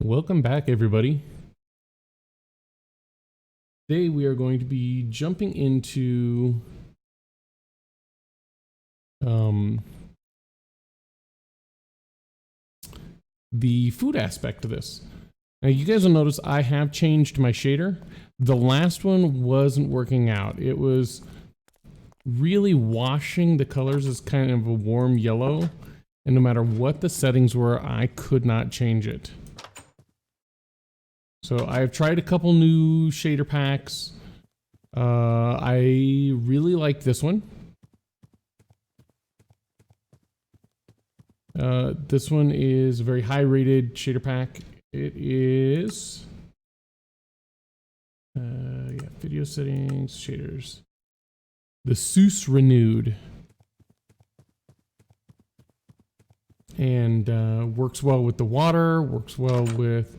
Welcome back, everybody. Today we are going to be jumping into the food aspect of this. Now, you guys will notice I have changed my shader. The last one wasn't working out. It was really washing the colors as kind of a warm yellow, and no matter what the settings were, I could not change it. So I've tried a couple new shader packs. I really like this one. This one is a very high rated shader pack. It is, video settings, shaders. The Seuss Renewed. And works well with the water, works well with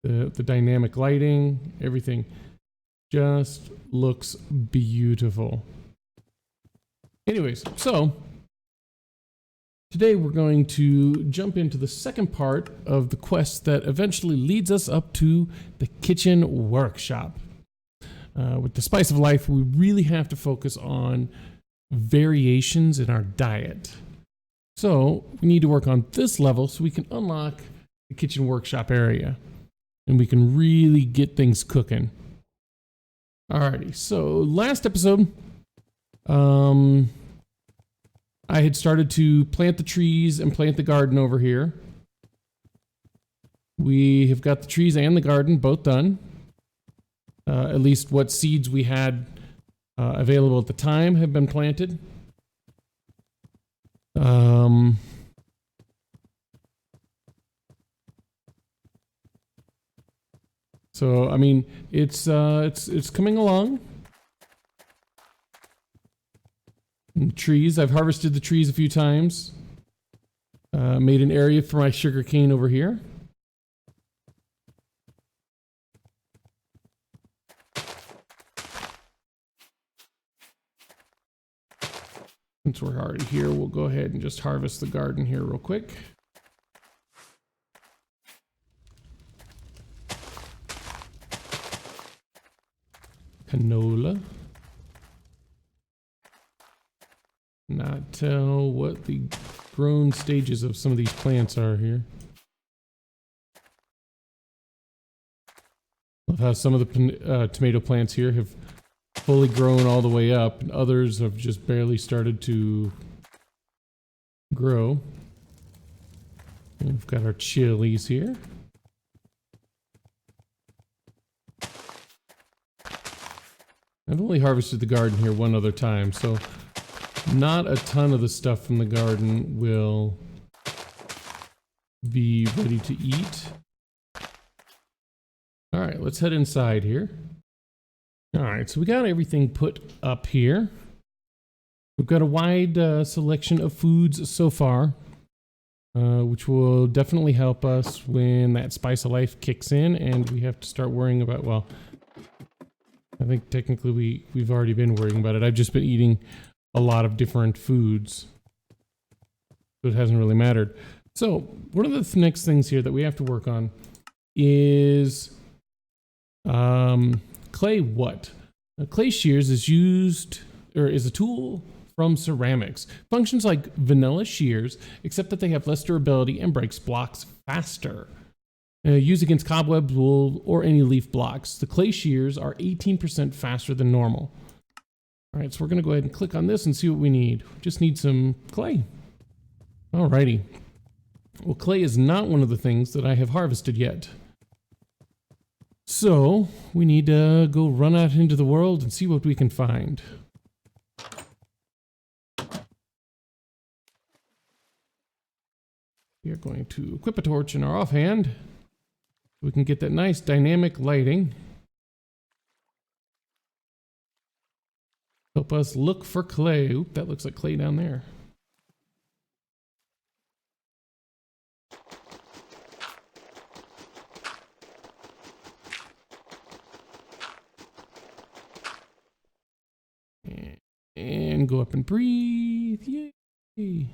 the dynamic lighting, everything just looks beautiful. Anyways, so today we're going to jump into the second part of the quest that eventually leads us up to the kitchen workshop. With the Spice of Life, we really have to focus on variations in our diet. So we need to work on this level so we can unlock the kitchen workshop area. And we can really get things cooking. Alrighty, so last episode, I had started to plant the trees and plant the garden over here. We have got the trees and the garden both done. At least what seeds we had available at the time have been planted. So I mean, it's coming along. And trees, I've harvested the trees a few times. Made an area for my sugar cane over here. Since we're already here, we'll go ahead and just harvest the garden here real quick. Canola. Not tell what the grown stages of some of these plants are here. Love how some of the tomato plants here have fully grown all the way up, and others have just barely started to grow. And we've got our chilies here. I've only harvested the garden here one other time, so not a ton of the stuff from the garden will be ready to eat. All right, let's head inside here. All right, so we got everything put up here. We've got a wide selection of foods so far, which will definitely help us when that Spice of Life kicks in and we have to start worrying about, well, I think technically we've already been worrying about it. I've just been eating a lot of different foods, so it hasn't really mattered. So one of the next things here that we have to work on is clay what? Clay shears is used, or is a tool from ceramics. Functions like vanilla shears, except that they have less durability and breaks blocks faster. Used against cobwebs, wool, or any leaf blocks. The clay shears are 18% faster than normal. All right, so we're going to go ahead and click on this and see what we need. We just need some clay. Alrighty. Well, clay is not one of the things that I have harvested yet. So we need to go run out into the world and see what we can find. We are going to equip a torch in our offhand. We can get that nice dynamic lighting. Help us look for clay. Oop, that looks like clay down there. And go up and breathe. Yay.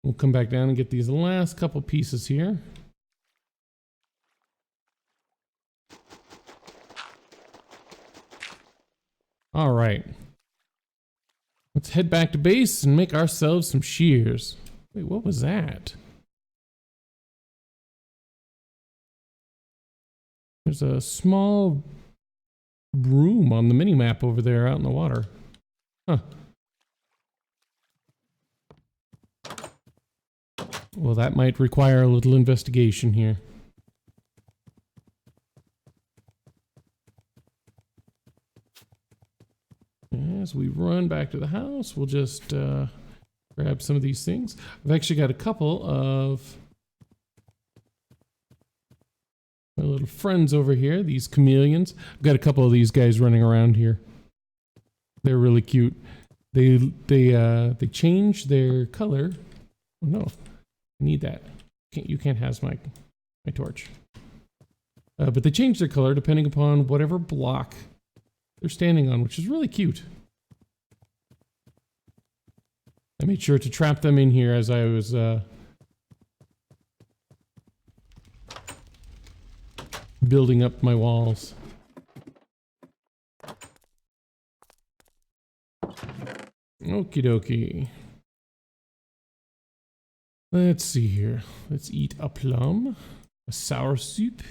We'll come back down and get these last couple pieces here. All right. Let's head back to base and make ourselves some shears. Wait, what was that? There's a small room on the mini-map over there out in the water. Huh. Well, that might require a little investigation here. As we run back to the house, we'll just grab some of these things. I've actually got a couple of my little friends over here, these chameleons. I've got a couple of these guys running around here. They're really cute. They change their color. Oh no, I need that. You can't have my torch. But they change their color depending upon whatever block they're standing on, which is really cute. I made sure to trap them in here as I was building up my walls. Okie dokie. Let's see here. Let's eat a plum, a sour soup,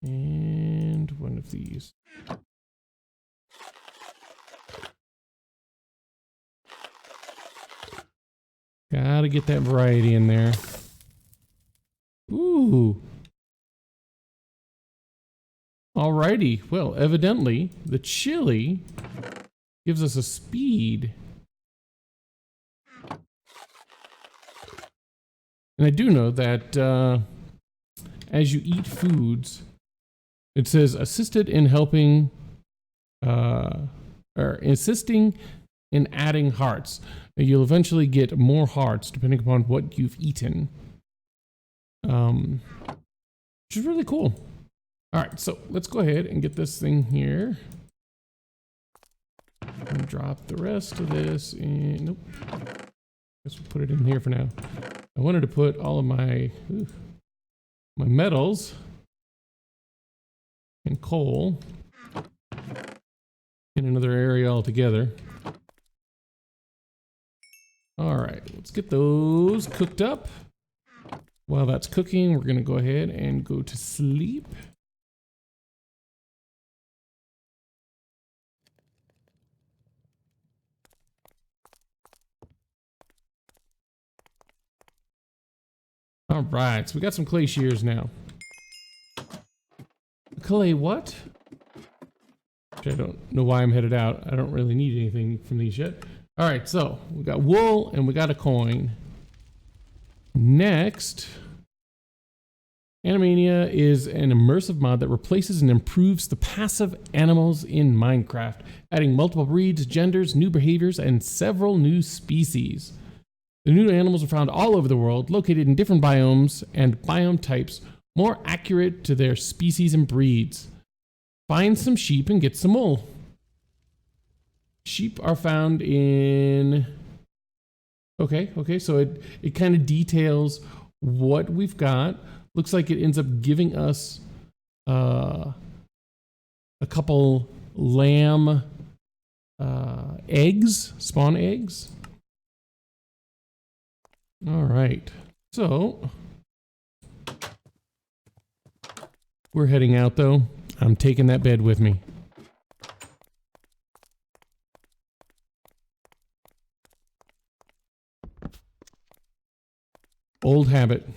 and one of these. Gotta get that variety in there. Ooh. Alrighty. Well, evidently, the chili gives us a speed. And I do know that as you eat foods, it says assisted in helping, or assisting in adding hearts. You'll eventually get more hearts depending upon what you've eaten. Which is really cool. All right, so let's go ahead and get this thing here. And drop the rest of this in. Nope. Guess we'll put it in here for now. I wanted to put all of my metals and coal in another area altogether. All right, let's get those cooked up. While that's cooking, we're going to go ahead and go to sleep. All right, so we got some clay shears now. Clay what? Which I don't know why I'm headed out. I don't really need anything from these yet. All right, so we got wool and we got a coin. Next, Animania is an immersive mod that replaces and improves the passive animals in Minecraft, adding multiple breeds, genders, new behaviors, and several new species. The new animals are found all over the world, located in different biomes and biome types, more accurate to their species and breeds. Find some sheep and get some wool. Sheep are found in... Okay, so it kind of details what we've got. Looks like it ends up giving us a couple lamb eggs, spawn eggs. All right, so we're heading out though. I'm taking that bed with me. Old habit.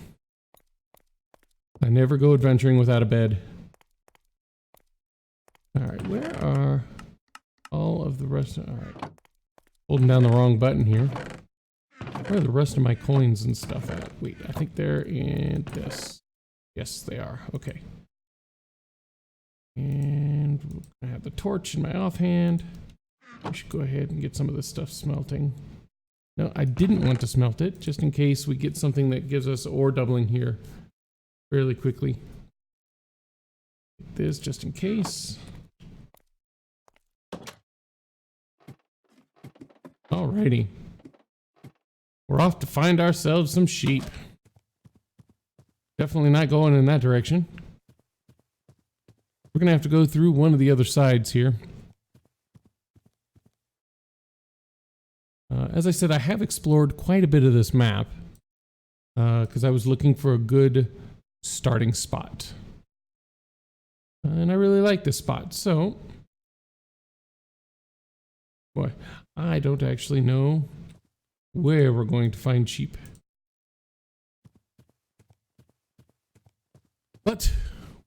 I never go adventuring without a bed. All right, where are all of the rest of... All right. Holding down the wrong button here. Where are the rest of my coins and stuff at? Wait, I think they're in this. Yes, they are. Okay. And I have the torch in my offhand. I should go ahead and get some of this stuff smelting. No, I didn't want to smelt it, just in case we get something that gives us ore doubling here fairly quickly. This just in case. Alrighty. We're off to find ourselves some sheep. Definitely not going in that direction. We're gonna have to go through one of the other sides here. As I said, I have explored quite a bit of this map because I was looking for a good starting spot. And I really like this spot, so... Boy, I don't actually know where we're going to find sheep. But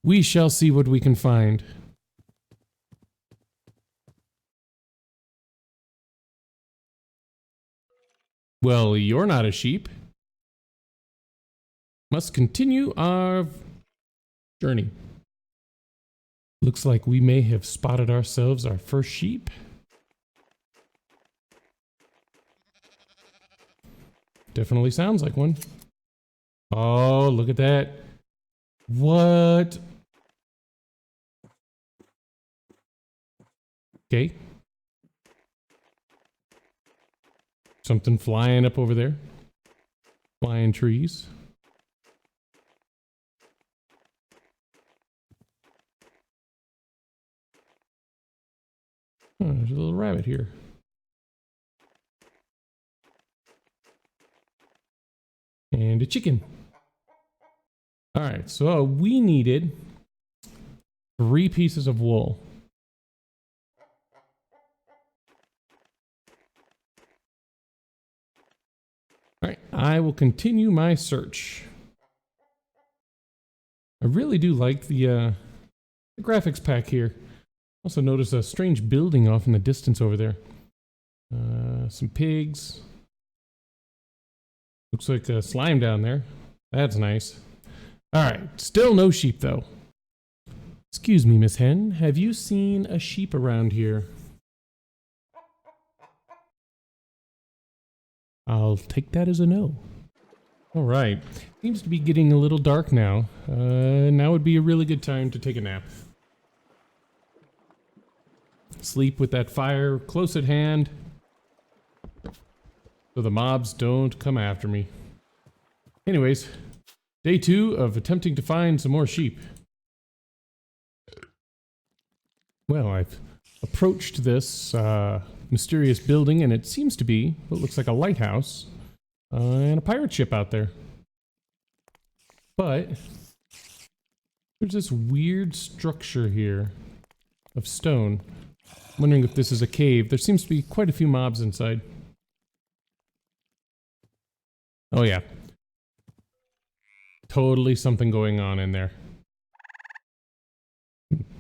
we shall see what we can find. Well, you're not a sheep. Must continue our journey. Looks like we may have spotted ourselves our first sheep. Definitely sounds like one. Oh, look at that. What? Okay. Something flying up over there. Flying trees. Oh, there's a little rabbit here. And a chicken. All right, so we needed 3 pieces of wool. All right, I will continue my search. I really do like the graphics pack here. Also notice a strange building off in the distance over there. Some pigs. Looks like a slime down there. That's nice. All right, still no sheep though. Excuse me, Miss Hen, have you seen a sheep around here? I'll take that as a no. All right, seems to be getting a little dark now. Now would be a really good time to take a nap. Sleep with that fire close at hand, so the mobs don't come after me. Anyways, day 2 of attempting to find some more sheep. Well, I've approached this mysterious building, and it seems to be what looks like a lighthouse and a pirate ship out there. But there's this weird structure here of stone. I'm wondering if this is a cave. There seems to be quite a few mobs inside. Oh yeah. Totally something going on in there.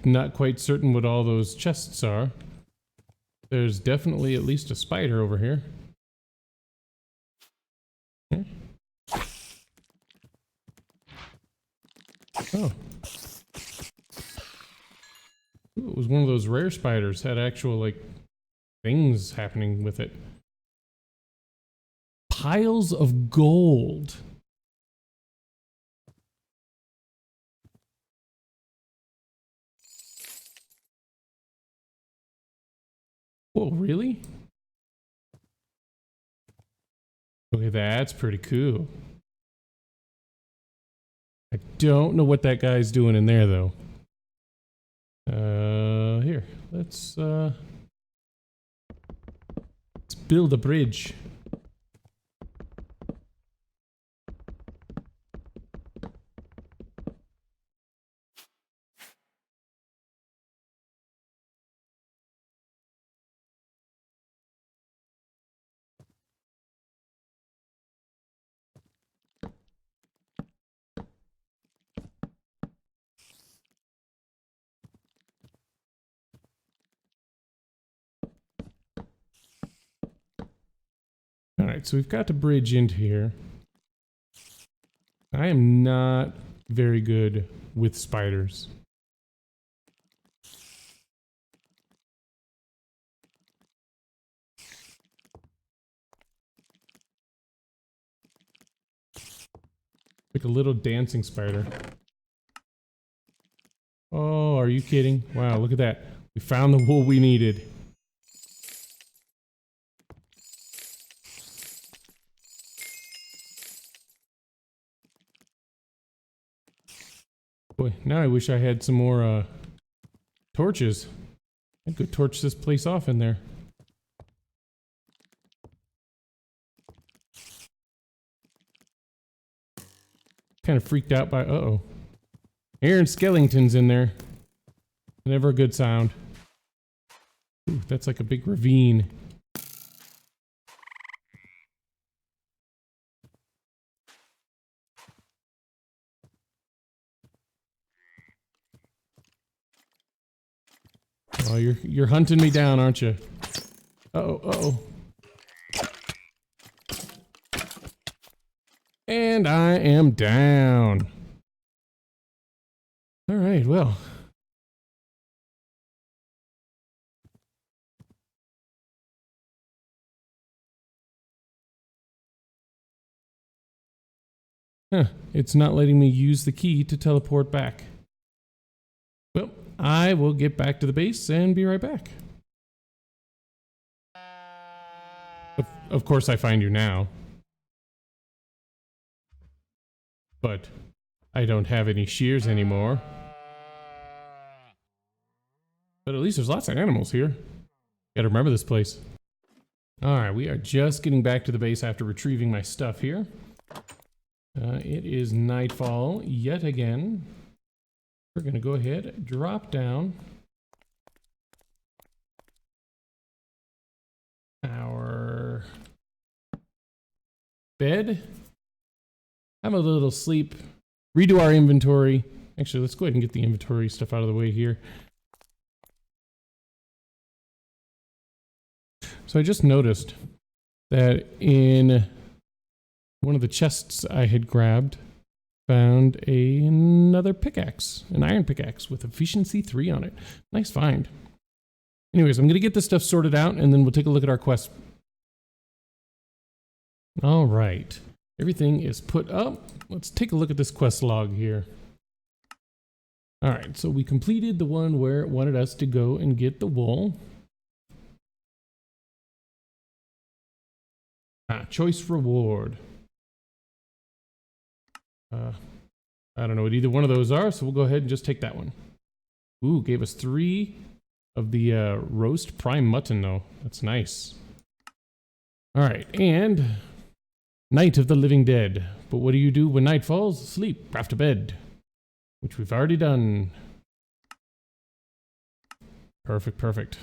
Not quite certain what all those chests are. There's definitely at least a spider over here. Okay. Oh. Ooh, it was one of those rare spiders. Had actual, like, things happening with it. Piles of gold. Whoa, really? Okay, that's pretty cool. I don't know what that guy's doing in there, though. Here, let's build a bridge. Alright, so we've got to bridge into here. I am not very good with spiders. Like a little dancing spider. Oh, are you kidding? Wow, look at that. We found the wool we needed. Boy, now I wish I had some more torches. I could torch this place off in there. Kind of freaked out by, uh-oh. Aaron Skellington's in there. Never a good sound. Ooh, that's like a big ravine. Oh, you're hunting me down, aren't you? Uh-oh, uh-oh. And I am down. All right, well. Huh, it's not letting me use the key to teleport back. Well, I will get back to the base and be right back. Of course I find you now. But I don't have any shears anymore. But at least there's lots of animals here. Gotta remember this place. Alright, we are just getting back to the base after retrieving my stuff here. It is nightfall yet again. We're gonna go ahead, drop down our bed, have a little sleep, redo our inventory. Actually, let's go ahead and get the inventory stuff out of the way here. So I just noticed that in one of the chests I had grabbed, found another pickaxe, an iron pickaxe with efficiency 3 on it. Nice find. Anyways, I'm going to get this stuff sorted out and then we'll take a look at our quest. All right. Everything is put up. Let's take a look at this quest log here. All right. So we completed the one where it wanted us to go and get the wool. Choice reward. I don't know what either one of those are, so we'll go ahead and just take that one. Ooh, gave us 3 of the roast prime mutton though. That's nice. All right, and Night of the Living Dead. But what do you do when night falls? Sleep, craft to bed, which we've already done. Perfect, perfect.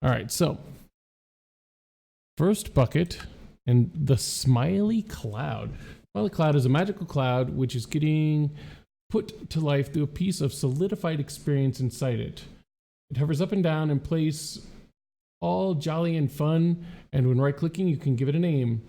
All right, so first bucket and the smiley cloud. Smiley cloud is a magical cloud which is getting put to life through a piece of solidified experience inside it. It hovers up and down in place, all jolly and fun, and when right-clicking you can give it a name.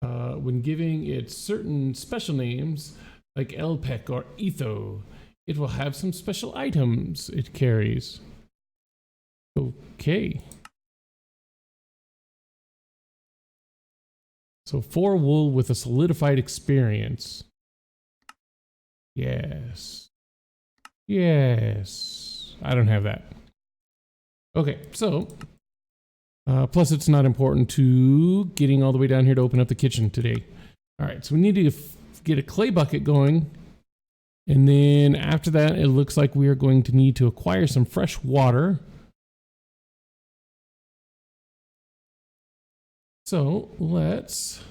When giving it certain special names, like Elpec or Etho, it will have some special items it carries. Okay. So 4 wool with a solidified experience. Yes. Yes. I don't have that. Okay, so plus it's not important to getting all the way down here to open up the kitchen today. All right, so we need to get a clay bucket going. And then after that, it looks like we are going to need to acquire some fresh water. So let's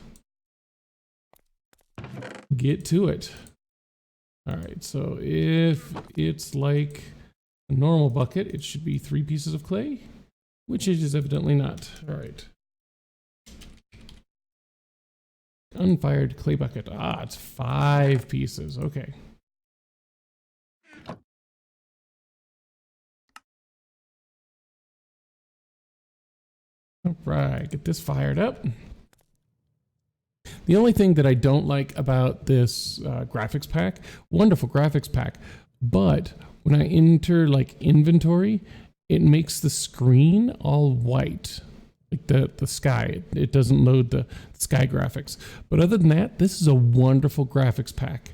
get to it. All right, so if it's like a normal bucket, it should be 3 pieces of clay, which it is evidently not. All right. Unfired clay bucket. Ah, it's 5 pieces. Okay. All right, get this fired up. The only thing that I don't like about this graphics pack, wonderful graphics pack, but when I enter like inventory, it makes the screen all white, like the sky. It doesn't load the sky graphics. But other than that, this is a wonderful graphics pack.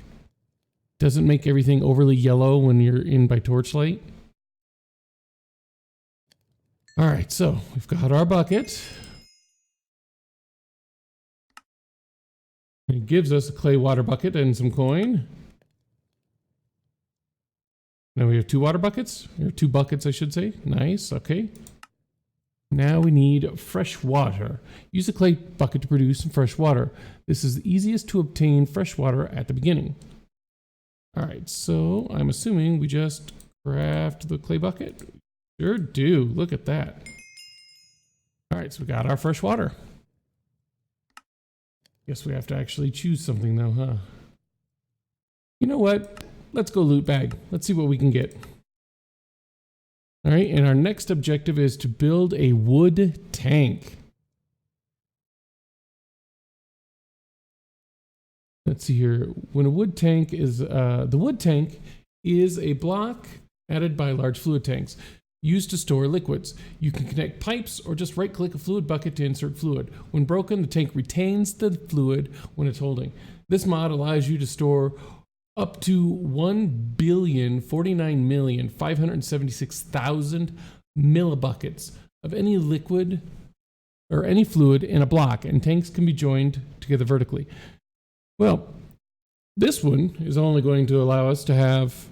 Doesn't make everything overly yellow when you're in by torchlight. All right, so we've got our bucket. It gives us a clay water bucket and some coin. Now we have 2 water buckets, or 2 buckets, I should say. Nice, okay. Now we need fresh water. Use a clay bucket to produce some fresh water. This is the easiest to obtain fresh water at the beginning. All right, so I'm assuming we just craft the clay bucket. Sure do, look at that. All right, so we got our fresh water. Guess we have to actually choose something though, huh? You know what? Let's go loot bag. Let's see what we can get. All right, and our next objective is to build a wood tank. Let's see here. When a wood tank is, the wood tank is a block added by large fluid tanks used to store liquids. You can connect pipes or just right click a fluid bucket to insert fluid. When broken, the tank retains the fluid when it's holding. This mod allows you to store up to 1,049,576,000 millibuckets of any liquid or any fluid in a block, and tanks can be joined together vertically. Well, this one is only going to allow us to have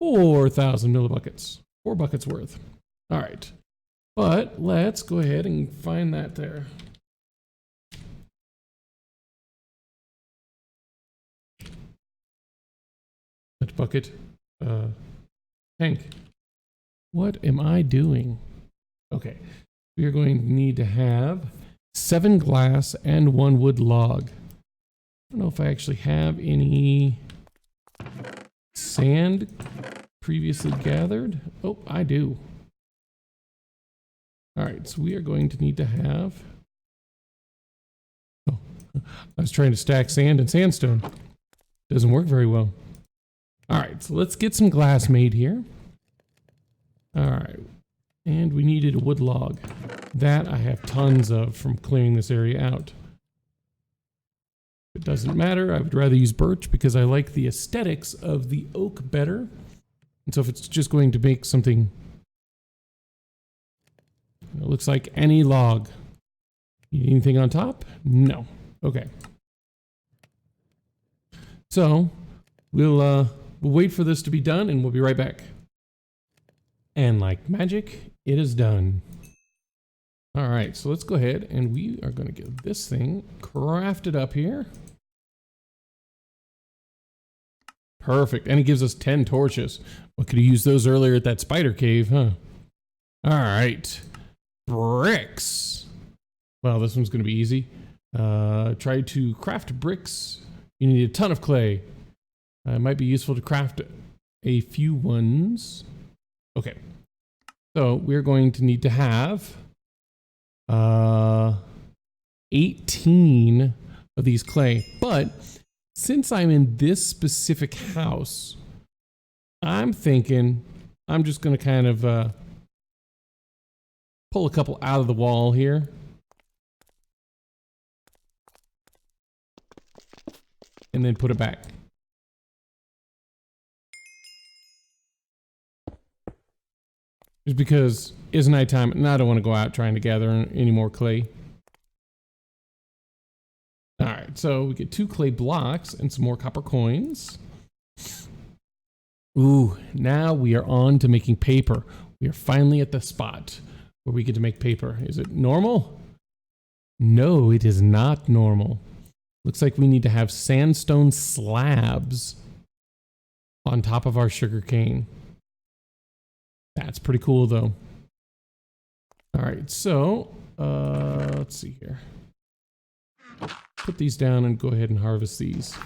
4,000 millibuckets, 4 buckets worth. All right, but let's go ahead and find that there. Bucket, tank. What am I doing? Okay, we are going to need to have 7 glass and 1 wood log. I don't know if I actually have any sand previously gathered. Oh, I do. All right, so we are going to need to have... Oh, I was trying to stack sand and sandstone. Doesn't work very well. All right, so let's get some glass made here. All right, and we needed a wood log. That I have tons of from clearing this area out. It doesn't matter, I would rather use birch because I like the aesthetics of the oak better. And so if it's just going to make something, it looks like any log. Need anything on top? No. Okay. So we'll wait for this to be done and we'll be right back. And like magic, it is done. All right, so let's go ahead and we are going to get this thing crafted up here. Perfect, and it gives us 10 torches. What could have used those earlier at that spider cave, huh? All right, bricks. Well, this one's going to be easy. Try to craft bricks. You need a ton of clay. It might be useful to craft a few ones. Okay, so we're going to need to have 18 of these clay, but since I'm in this specific house, I'm thinking I'm just going to kind of pull a couple out of the wall here. And then put it back. Just because it's nighttime and I don't want to go out trying to gather any more clay. All right, so we get 2 clay blocks and some more copper coins. Ooh, now we are on to making paper. We are finally at the spot where we get to make paper. Is it normal? No, it is not normal. Looks like we need to have sandstone slabs on top of our sugar cane. That's pretty cool though. All right, so let's see here. Put these down and go ahead and harvest these.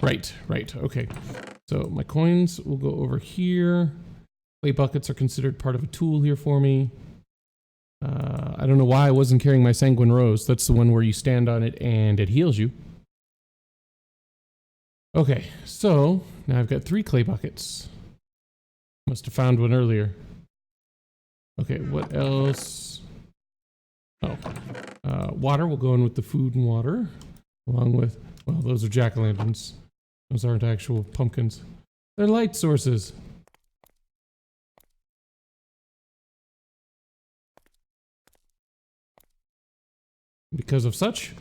Right, okay. So my coins will go over here. Clay buckets are considered part of a tool here for me. I don't know why I wasn't carrying my sanguine rose. That's the one where you stand on it and it heals you. Okay, so now I've got 3 clay buckets. Must have found one earlier. Okay, what else? Oh, water will go in with the food and water, along with, well, those are jack-o'-lanterns. Those aren't actual pumpkins. They're light sources. Because of such,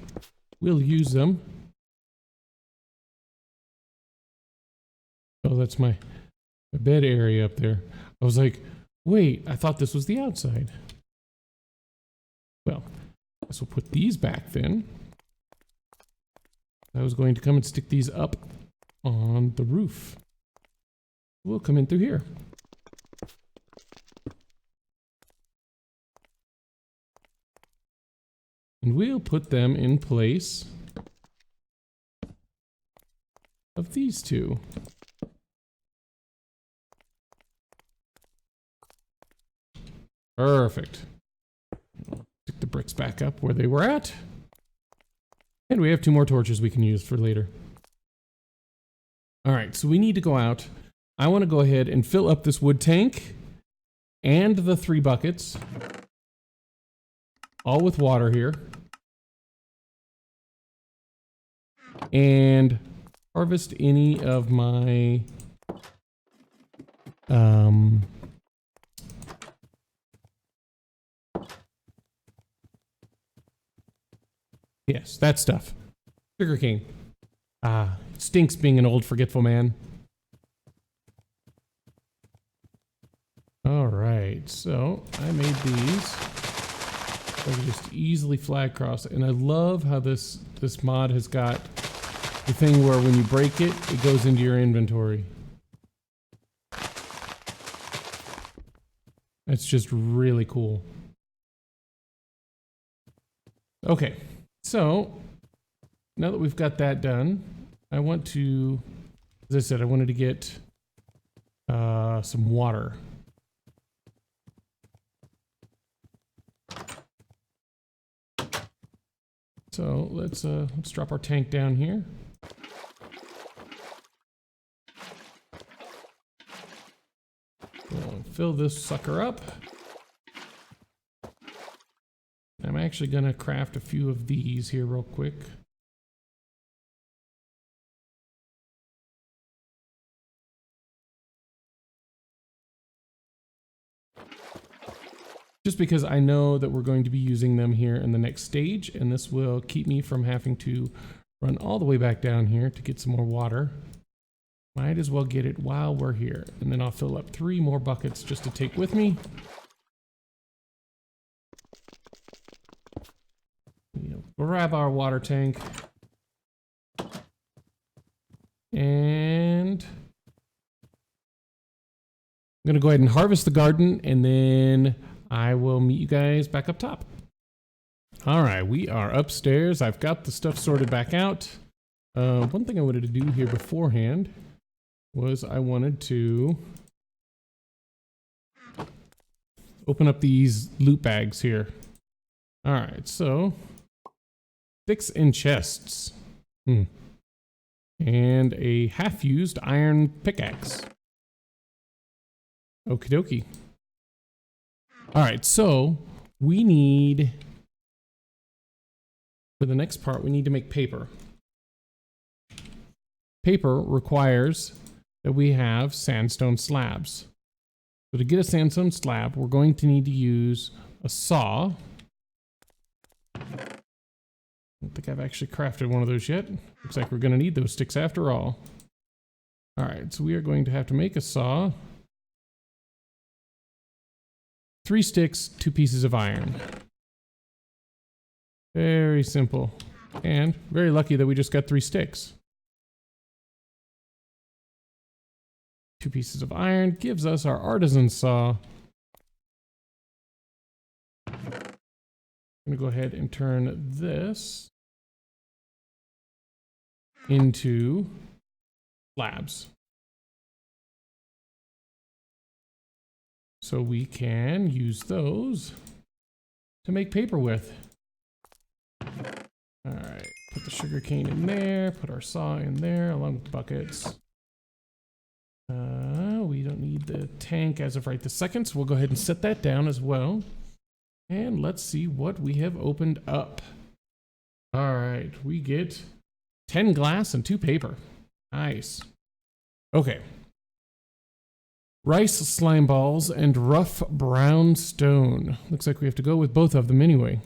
we'll use them. Oh, that's my bed area up there. I was like, wait, I thought this was the outside. Well, I guess we'll put these back then. I was going to come and stick these up on the roof. We'll come in through here. And we'll put them in place of these two. Perfect. Stick the bricks back up where they were at. And we have 2 more torches we can use for later. All right, so we need to go out. I want to go ahead and fill up this wood tank and the 3 buckets. All with water here. And harvest any of my yes, that stuff. Sugarcane. Ah, it stinks being an old forgetful man. All right, so I made these. I can just easily flag cross, and I love how this mod has got the thing where when you break it, it goes into your inventory. That's just really cool. Okay, so now that we've got that done, I want to, as I said, I wanted to get some water. So let's drop our tank down here. We'll fill this sucker up. I'm actually gonna craft a few of these here real quick. Just because I know that we're going to be using them here in the next stage, and this will keep me from having to run all the way back down here to get some more water. Might as well get it while we're here, and then I'll fill up 3 more buckets just to take with me. We'll grab our water tank. And I'm gonna go ahead and harvest the garden, and then I will meet you guys back up top. All right, we are upstairs. I've got the stuff sorted back out. One thing I wanted to do here beforehand was I wanted to open up these loot bags here. All right, so sticks and chests. And a half-used iron pickaxe. Okie dokie. All right, so we need, for the next part, we need to make paper. Paper requires that we have sandstone slabs. So to get a sandstone slab, we're going to need to use a saw. I don't think I've actually crafted one of those yet. Looks like we're going to need those sticks after all. All right, so we are going to have to make a saw. 3 sticks, 2 pieces of iron. Very simple. And very lucky that we just got 3 sticks. 2 pieces of iron gives us our artisan saw. I'm going to go ahead and turn this into slabs. So we can use those to make paper with. All right, put the sugar cane in there, put our saw in there along with the buckets. We don't need the tank as of right this second, so we'll go ahead and set that down as well. And let's see what we have opened up. All right, we get 10 glass and 2 paper. Nice. Okay, Rice slime balls and rough brown stone. Looks like we have to go with both of them anyway.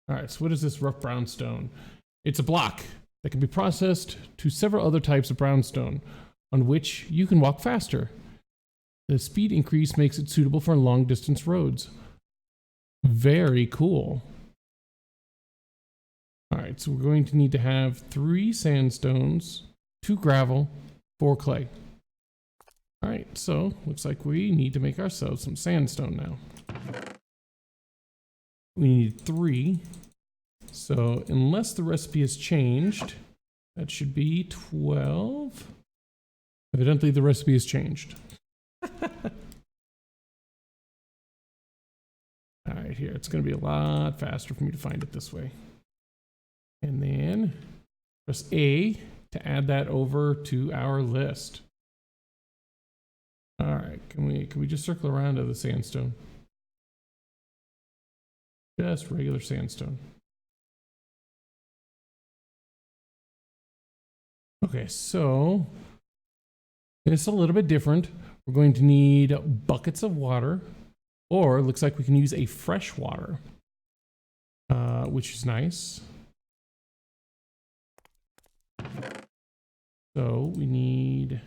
All right, so what is this rough brown stone? It's a block that can be processed to several other types of brownstone on which you can walk faster. The speed increase makes it suitable for long distance roads. Very cool. All right, so we're going to need to have 3 sandstones, 2 gravel, 4 clay. All right, so looks like we need to make ourselves some sandstone now. We need 3. So unless the recipe has changed, that should be 12. Evidently the recipe has changed. All right, here, it's going to be a lot faster for me to find it this way. And then press A to add that over to our list. All right, can we just circle around to the sandstone? Just regular sandstone. Okay, so it's a little bit different. We're going to need buckets of water, or it looks like we can use a fresh water, which is nice. So we need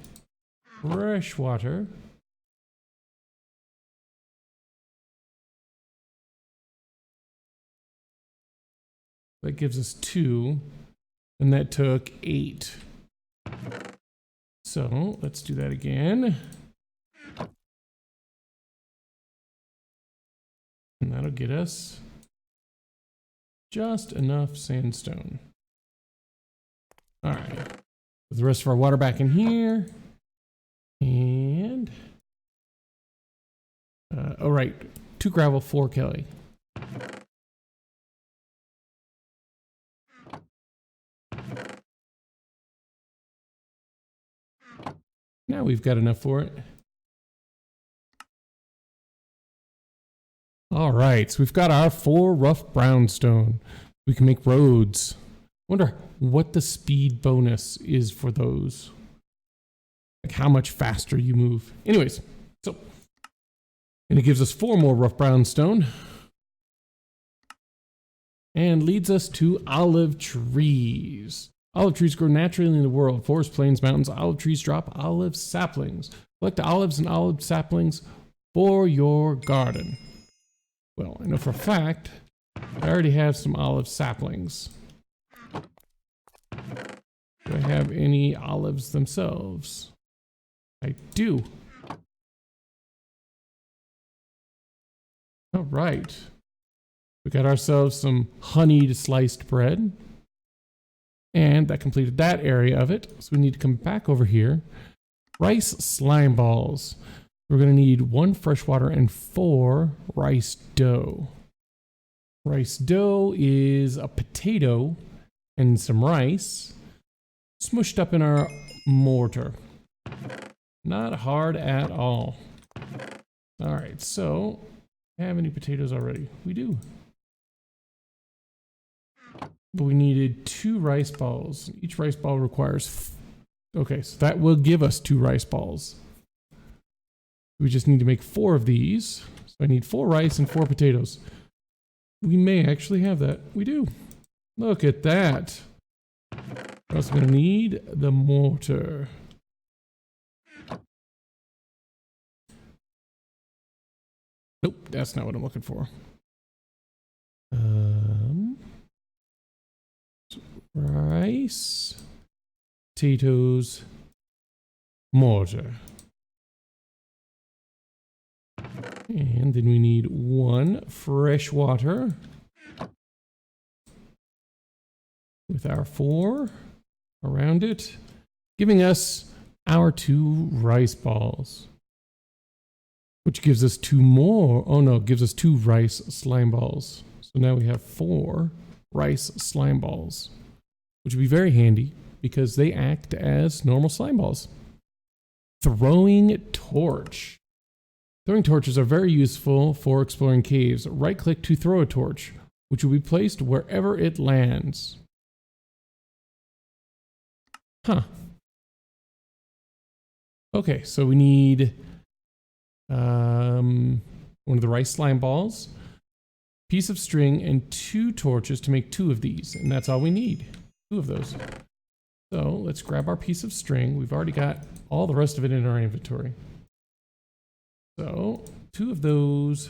fresh water. That gives us 2, and that took 8. So let's do that again. And that'll get us just enough sandstone. All right. Put the rest of our water back in here. And, oh right, 2 gravel, 4 clay. Now we've got enough for it. All right, so we've got our 4 rough brownstone. We can make roads. Wonder what the speed bonus is for those. Like how much faster you move. Anyways, so, and it gives us 4 more rough brownstone. And leads us to olive trees. Olive trees grow naturally in the world. Forest, plains, mountains, olive trees drop olive saplings. Collect olives and olive saplings for your garden. Well, I know for a fact, I already have some olive saplings. Do I have any olives themselves? I do. All right. We got ourselves some honeyed sliced bread. And that completed that area of it. So we need to come back over here. Rice slime balls. We're going to need 1 fresh water and 4 rice dough. Rice dough is a potato and some rice smushed up in our mortar. Not hard at all. All right, so have any potatoes already? We do. But we needed 2 rice balls. Each rice ball requires... Okay, so that will give us 2 rice balls. We just need to make 4 of these. So I need 4 rice and 4 potatoes. We may actually have that. We do. Look at that. We're also going to need the mortar. Nope, that's not what I'm looking for. Rice, potatoes, mortar. And then we need 1 fresh water with our 4 around it, giving us our 2 rice balls, which gives us 2 more. Oh no, it gives us 2 rice slime balls. So now we have 4 rice slime balls, which would be very handy because they act as normal slime balls. Throwing torch. Throwing torches are very useful for exploring caves. Right-click to throw a torch, which will be placed wherever it lands. Huh. Okay, so we need one of the rice slime balls, piece of string, and 2 torches to make 2 of these. And that's all we need. 2 of those. So let's grab our piece of string. We've already got all the rest of it in our inventory. So 2 of those,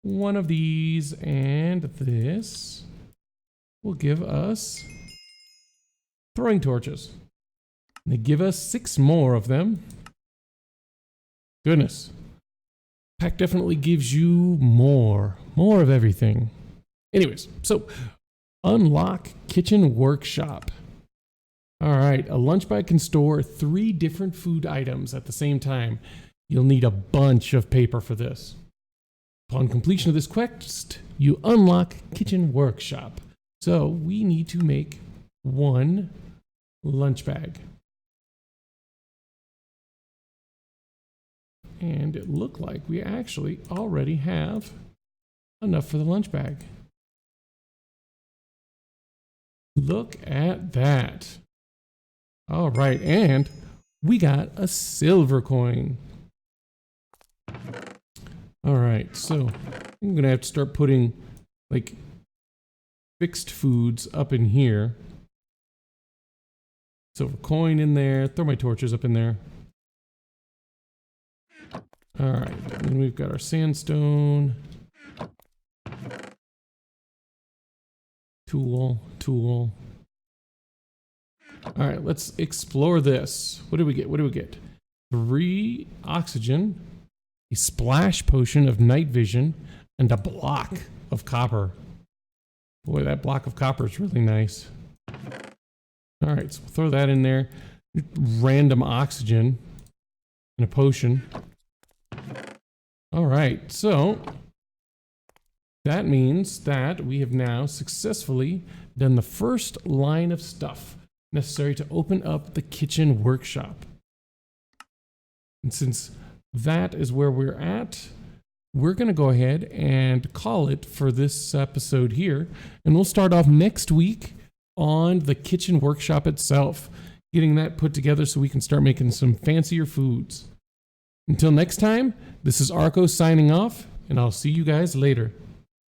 1 of these, and this will give us throwing torches. And they give us 6 more of them. Goodness. Pack definitely gives you more of everything. Anyways, so unlock kitchen workshop. All right, a lunch bag can store 3 different food items at the same time. You'll need a bunch of paper for this. Upon completion of this quest, you unlock kitchen workshop. So we need to make 1 lunch bag. And it looked like we actually already have enough for the lunch bag. Look at that. All right, and we got a silver coin. All right, so I'm gonna have to start putting like fixed foods up in here. Silver coin in there, throw my torches up in there. All right, and we've got our sandstone. Tool. All right, let's explore this. What do we get? 3 oxygen, a splash potion of night vision, and a block of copper. Boy, that block of copper is really nice. All right, so we'll throw that in there. Random oxygen and a potion. All right, so that means that we have now successfully done the first line of stuff necessary to open up the kitchen workshop. And since that is where we're at, we're going to go ahead and call it for this episode here. And we'll start off next week on the kitchen workshop itself, getting that put together so we can start making some fancier foods. Until next time, this is Arco signing off, and I'll see you guys later.